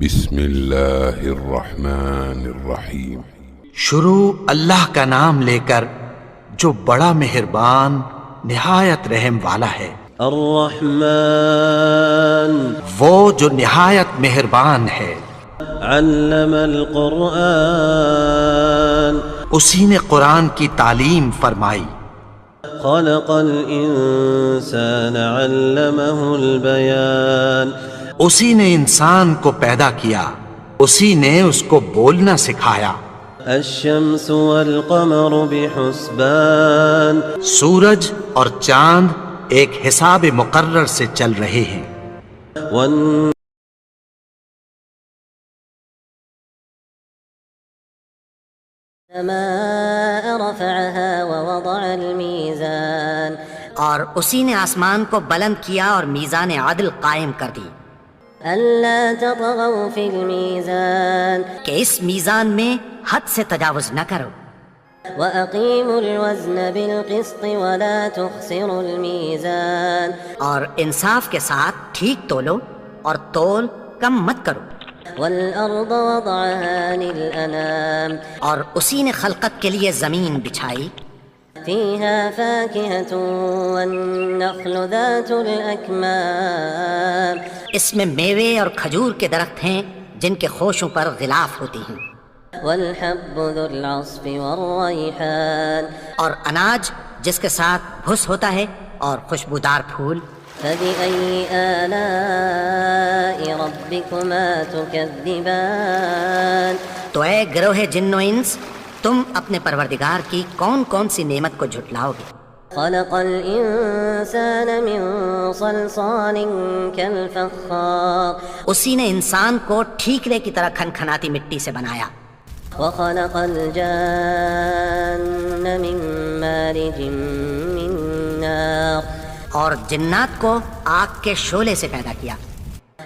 بسم اللہ الرحمن الرحیم۔ شروع اللہ کا نام لے کر جو بڑا مہربان نہایت رحم والا ہے۔ الرحمن وہ جو نہایت مہربان ہے۔ علم القرآن اسی نے قرآن کی تعلیم فرمائی۔ خلق الانسان علمه البیان اسی نے انسان کو پیدا کیا، اسی نے اس کو بولنا سکھایا۔ الشمس والقمر بحسبان سورج اور چاند ایک حساب مقرر سے چل رہے ہیں۔ السماء رفعها ووضع الميزان اور اسی نے آسمان کو بلند کیا اور میزان عدل قائم کر دی ألا تطغوا في الميزان کہ اس میزان میں حد سے تجاوز نہ کرو، وأقيموا الوزن بالقسط ولا تخسروا الميزان اور انصاف کے ساتھ ٹھیک تولو اور تول کم مت کرو۔ والأرض وضعها للأنام اور اسی نے خلقت کے لیے زمین بچھائی، فيها فاكهة والنخل ذات الأكمام اس میں میوے اور کھجور کے درخت ہیں جن کے خوشوں پر غلاف ہوتی ہیں، والحب ذو العصف والريحان اور اناج جس کے ساتھ بھس ہوتا ہے اور خوشبودار پھول۔ فبأي آلاء ربكما تكذبان تو اے گروہ جن و انس، تم اپنے پروردگار کی کون کون سی نعمت کو جھٹلاؤ گے؟ خلق الإنسان من صلصال كالفخار اسی نے انسان کو ٹھیکرے کی طرح کھنکھناتی مٹی سے بنایا، وخلق الجان من مارج من نار اور جنات کو آگ کے شعلے سے پیدا کیا۔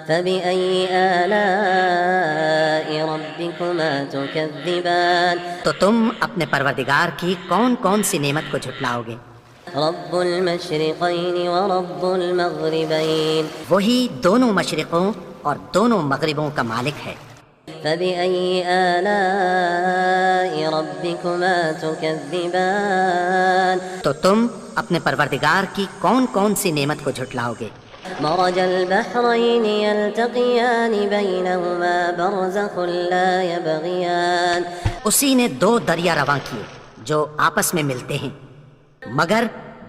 فبأي آلاء ربكما تكذبان تو تم اپنے پروردگار کی کون کون سی نعمت کو جھٹلاؤ گے؟ رب المشرقين ورب المغربين وہی دونوں مشرقوں اور دونوں مغربوں کا مالک ہے۔ فبأي آلاء ربكما تكذبان تو تم اپنے پروردگار کی کون کون سی نعمت کو جھٹلاؤ گے؟ مرج البحرين يلتقيان بينهما برزخ لا يبغيان اسی نے دو دریا رواں کیے جو آپس میں ملتے ہیں، مگر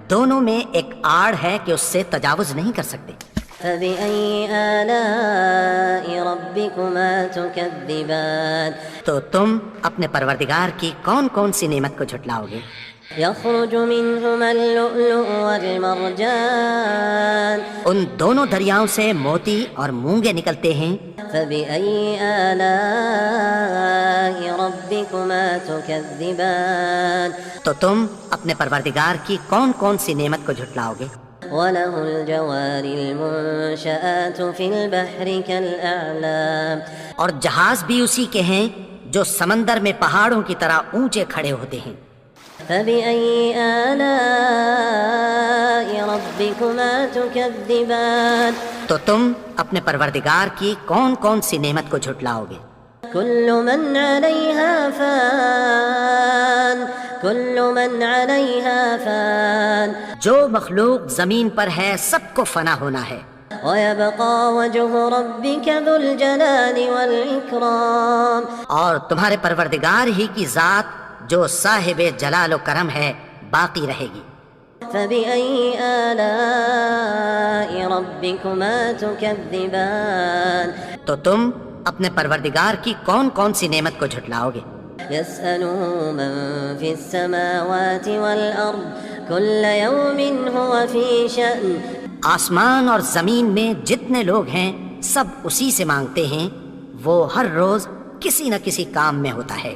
دونوں میں ایک آڑ ہے کہ اس سے تجاوز نہیں کر سکتے۔ فبأي آلاء ربكما تكذبان تو تم اپنے پروردگار کی کون کون سی نعمت کو جھٹلاؤ گے؟ يخرج منهما اللؤلؤ والمرجان ان دونوں دریاؤں سے موتی اور مونگے نکلتے ہیں۔ فبأي آلاء ربكما تكذبان تو تم اپنے پروردگار کی کون کون سی نعمت کو جھٹلاؤ گے؟ وله الجوار المنشآت في البحر كالأعلام اور جہاز بھی اسی کے ہیں جو سمندر میں پہاڑوں کی طرح اونچے کھڑے ہوتے ہیں۔ فبأي آلاء ربكما تكذبان تو تم اپنے پروردگار کی کون کون سی نعمت کو جھٹلاؤ گے؟ كل من عليها فان كل من عليها فان جو مخلوق زمین پر ہے سب کو فنا ہونا ہے، ويبقى وجه ربك ذو الجلال والإكرام اور تمہارے پروردگار ہی کی ذات جو صاحب جلال و کرم ہے باقی رہے گی۔ فبأي آلاء ربكما تكذبان تو تم اپنے پروردگار کی کون کون سی نعمت کو جھٹلاؤ گے؟ يسأله من في السماوات والأرض كل يوم هو في شأن آسمان اور زمین میں جتنے لوگ ہیں سب اسی سے مانگتے ہیں، وہ ہر روز کسی نہ کسی کام میں ہوتا ہے۔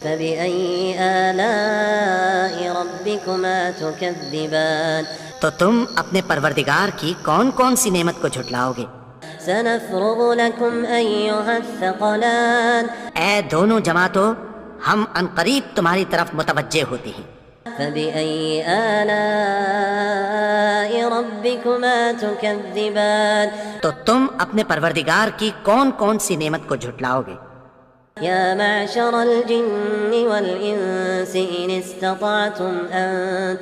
فبأي آلاء ربكما تكذبان تو تم اپنے پروردگار کی کون کون سی نعمت کو جھٹلاؤ گے؟ سنفرغ لكم أيها الثقلان اے دونوں جماعتوں، ہم عنقریب تمہاری طرف متوجہ ہوتے ہیں۔ فبأي آلاء ربكما تكذبان تو تم اپنے پروردگار کی کون کون سی نعمت کو جھٹلاؤ گے؟ يا معشر الجن والإنس إن استطعتم أن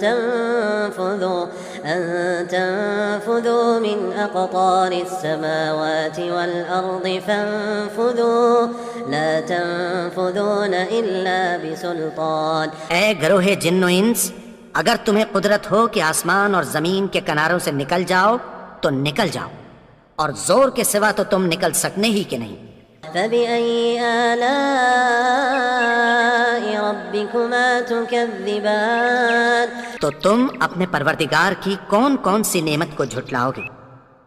تنفذوا من أقطار السماوات والأرض فانفذوا لا تنفذون إلا بسلطان. اے گروہ جن و انس، اگر تمہیں قدرت ہو کہ آسمان اور زمین کے کناروں سے نکل جاؤ تو نکل جاؤ، اور زور کے سوا تو تم نکل سکنے ہی کہ نہیں. فبأي آلاء ربكما تكذبان. تو تم اپنے پروردگار کی کون کون سی نعمت کو جھٹلاؤ گے؟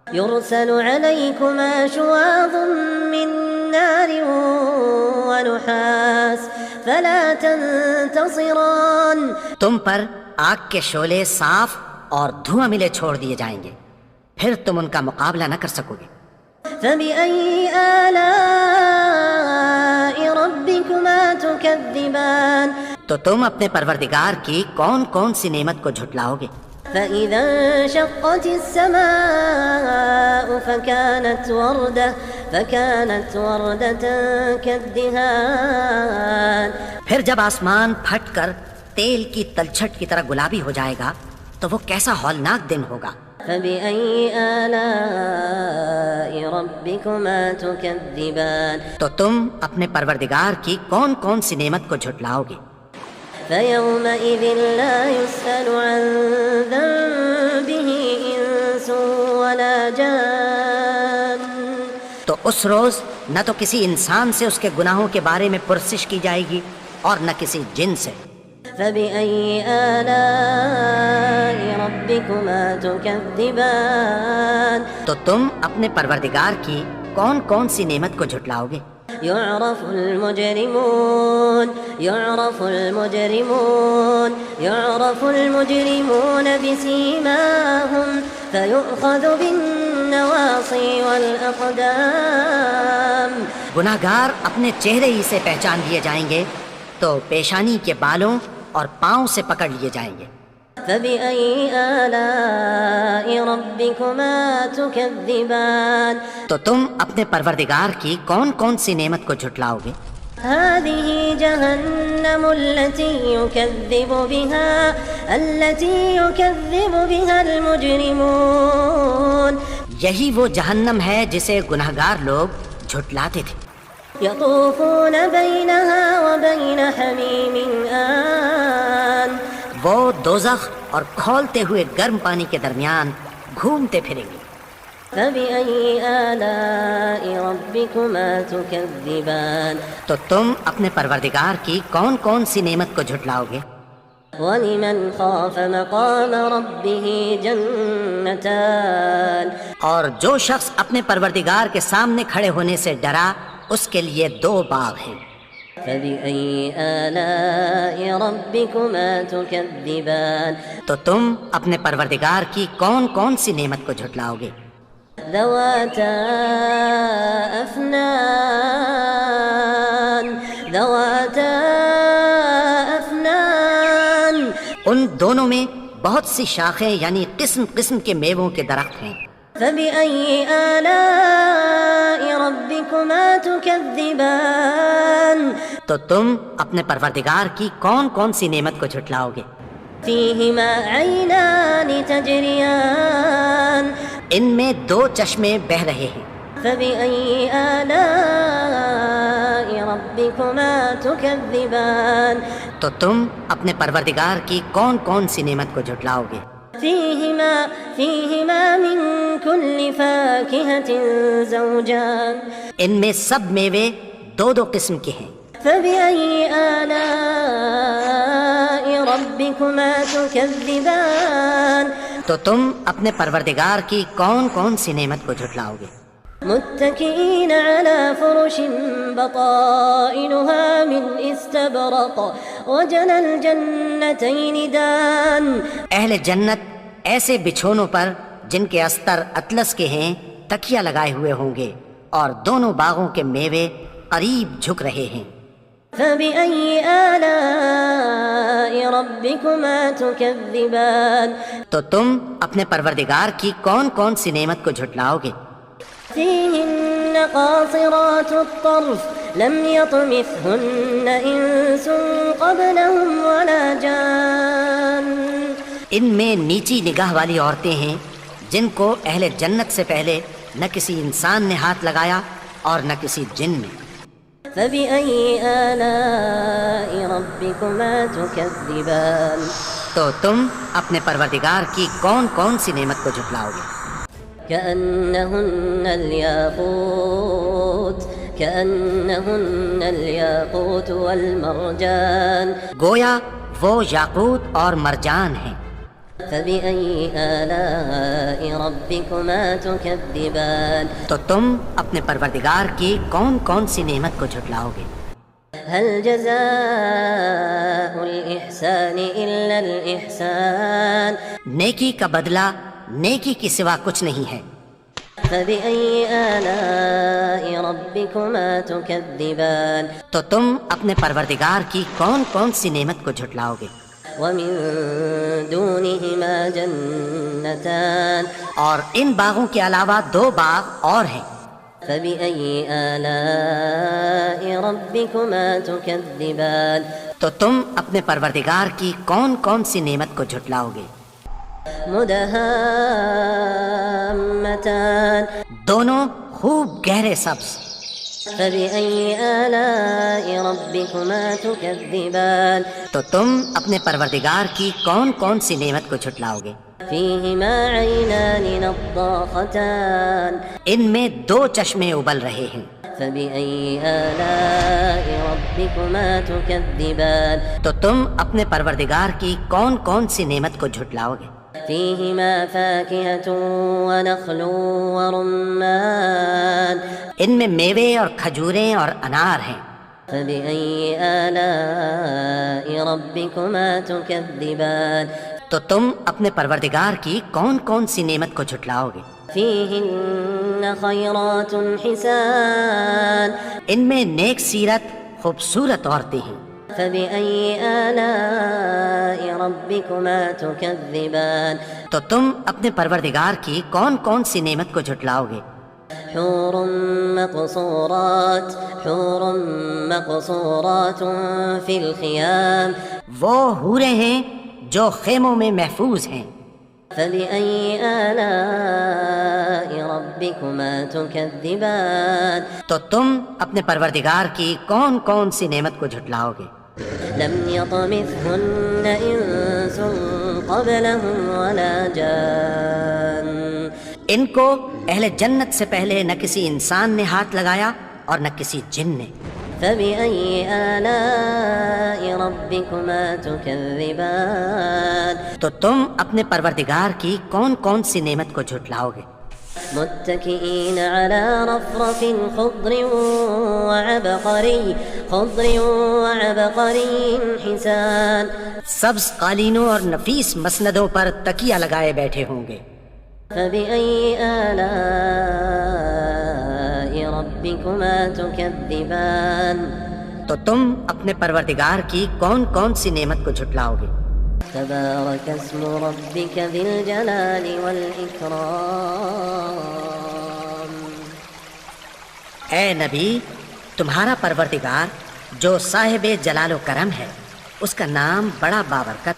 يرسل عليكما شواظ من نار ونحاس فلا تنتصران. تم پر آگ کے شعلے صاف اور دھواں ملے چھوڑ دیے جائیں گے، پھر تم ان کا مقابلہ نہ کر سکو گے. فبأي آلاء ربكما تكذبان. تو تم اپنے پروردگار کی کون کون سی نعمت کو جھٹلاؤ گے؟ فإذا انشقت السماء فكانت وردة كالدهان. پھر جب آسمان پھٹ کر تیل کی تلچھٹ کی طرح گلابی ہو جائے گا تو وہ کیسا ہولناک دن ہوگا. فبأي آلاء ربكما تكذبان. تو تم اپنے پروردگار کی کون کون سی نعمت کو جھٹلاؤ گے؟ فيومئذ لا يسأل عن ذنبه إنس ولا جان. تو اس روز نہ تو کسی انسان سے اس کے گناہوں کے بارے میں پرسش کی جائے گی اور نہ کسی جن سے. فبأي آلاء ربكما تكذبان. تو تم اپنے پروردگار کی کون کون سی نعمت کو جھٹلاؤ گے؟ يعرف المجرمون بسيماهم فيؤخذ بالنواصي والأقدام. گناہگار اپنے چہرے ہی سے پہچان لیے جائیں گے تو پیشانی کے بالوں اور پاؤں سے پکڑ لیے جائیں گے. فبأي آلاء ربكما تكذبان. تو تم اپنے پروردگار کی کون کون سی نعمت کو جھٹلاؤ گے؟ هذه جهنم التي يكذب بها المجرمون. یہی وہ جہنم ہے جسے گناہگار لوگ جھٹلاتے تھے. يطوفون بينها وبين حميم آن. وہ دوزخ اور کھولتے ہوئے گرم پانی کے درمیان گھومتے پھریں گے. فبأي آلاء ربكما تكذبان. تو تم اپنے پروردگار کی کون کون سی نعمت کو جھٹلاؤ گے؟ وَلِمَنْ خَافَ مَقَامَ رَبِّهِ جَنَّتَانِ. اور جو شخص اپنے پروردگار کے سامنے کھڑے ہونے سے ڈرا اس کے لیے 2 باغ ہیں. فبأي آلاء ربكما تكذبان. تو تم اپنے پروردگار کی کون کون سی نعمت کو جھٹلاؤ گے؟ ذواتا أفنان. ان دونوں میں بہت سی شاخیں یعنی قسم قسم کے میووں کے درخت ہیں. فبأي آلاء ربكما تكذبان. تو تم اپنے پروردگار کی کون کون سی نعمت کو جھٹلاؤ گے؟ فيهما عينان تجريان. ان میں 2 چشمے بہہ رہے ہیں. فبأي آلاء ربكما تكذبان. تو تم اپنے پروردگار کی کون کون سی نعمت کو جھٹلاؤ گے؟ فيهما من كل فاكهة زوجان. ان میں سب میوے 2 قسم کے ہیں. فبأي آلاء ربكما تكذبان. تو تم اپنے پروردگار کی کون کون سی نعمت کو جھٹلاؤ گے؟ متكئين على فرش بطائنها من استبرق وجنى الجنتين دان. اہل جنت ایسے بچھونوں پر جن کے استر اطلس کے ہیں تکیہ لگائے ہوئے ہوں گے اور دونوں باغوں کے میوے قریب جھک رہے ہیں. فبأي آلاء ربكما تكذبان تو تم اپنے پروردگار کی کون کون سی نعمت کو جھٹلاؤ گے؟ فيهن قاصرات الطرف لم يطمثهن إنس قبلهم ولا جان ان میں نیچی نگاہ والی عورتیں ہیں جن کو اہل جنت سے پہلے نہ کسی انسان نے ہاتھ لگایا اور نہ کسی جن نے۔ فبأي آلاء ربكما تكذبان تو تم اپنے پروردگار کی کون کون سی نعمت کو جھٹلاؤ گے؟ كأنهن الياقوت والمرجان گویا وہ یاقوت اور مرجان ہیں۔ فبأي آلاء ربكما تكذبان تو تم اپنے پروردگار کی کون کون سی نعمت کو جھٹلاؤ گے؟ هل جزاء الإحسان إلا الإحسان نیکی کا بدلہ نیکی کی سوا کچھ نہیں ہے۔ فبأي آلاء ربكما تكذبان تو تم اپنے پروردگار کی کون کون سی نعمت کو جھٹلاؤ گے؟ ومن دونهما جنتان اور ان باغوں کے علاوہ دو باغ اور ہیں۔ فبأي آلاء ربكما تكذبان تو تم اپنے پروردگار کی کون کون سی نعمت کو جھٹلاؤ گے؟ مدهامتان دونوں خوب گہرے سبز۔ فبأي آلاء ربكما تكذبان تو تم اپنے پروردگار کی کون کون سی نعمت کو جھٹلاؤ گے؟ فيهما عينان نضاختان ان میں دو چشمے ابل رہے ہیں۔ فبأي آلاء ربكما تكذبان تو تم اپنے پروردگار کی کون کون سی نعمت کو جھٹلاؤ گے؟ فيهما فاكهة ونخل ورمان ان میں میوے اور کھجوریں اور انار ہیں۔ فبأي آلاء ربكما تكذبان تو تم اپنے پروردگار کی کون کون سی نعمت کو جھٹلاؤ گے؟ فيهن خيرات حسان ان میں نیک سیرت خوبصورت عورتیں ہیں۔ فبأي آلاء ربكما تكذبان تو تم اپنے پروردگار کی کون کون سی نعمت کو جھٹلاؤ گے؟ حور مقصورات في الخيام وہ حوریں ہیں جو خیموں میں محفوظ ہیں۔ فبأي آلاء ربكما تكذبان تو تم اپنے پروردگار کی کون کون سی نعمت کو جھٹلاؤ گے؟ لم يطمثهن إنس قبلهم ولا جان ان کو اہل جنت سے پہلے نہ کسی انسان نے ہاتھ لگایا اور نہ کسی جن نے۔ فبأي آلاء ربكما تكذبان تو تم اپنے پروردگار کی کون کون سی نعمت کو جھٹلاؤ گے؟ متكئين على رفرف خضر وعبقري حسان سبز قالینوں اور نفیس مسندوں پر تکیہ لگائے بیٹھے ہوں گے۔ فبأي آلاء ربكما تكذبان تو تم اپنے پروردگار کی کون کون سی نعمت کو جھٹلاؤ گے؟ تبارك اسم ربك ذي الجلال والإكرام اے نبی، تمہارا پروردگار جو صاحب جلال و کرم ہے، اس کا نام بڑا بابرکت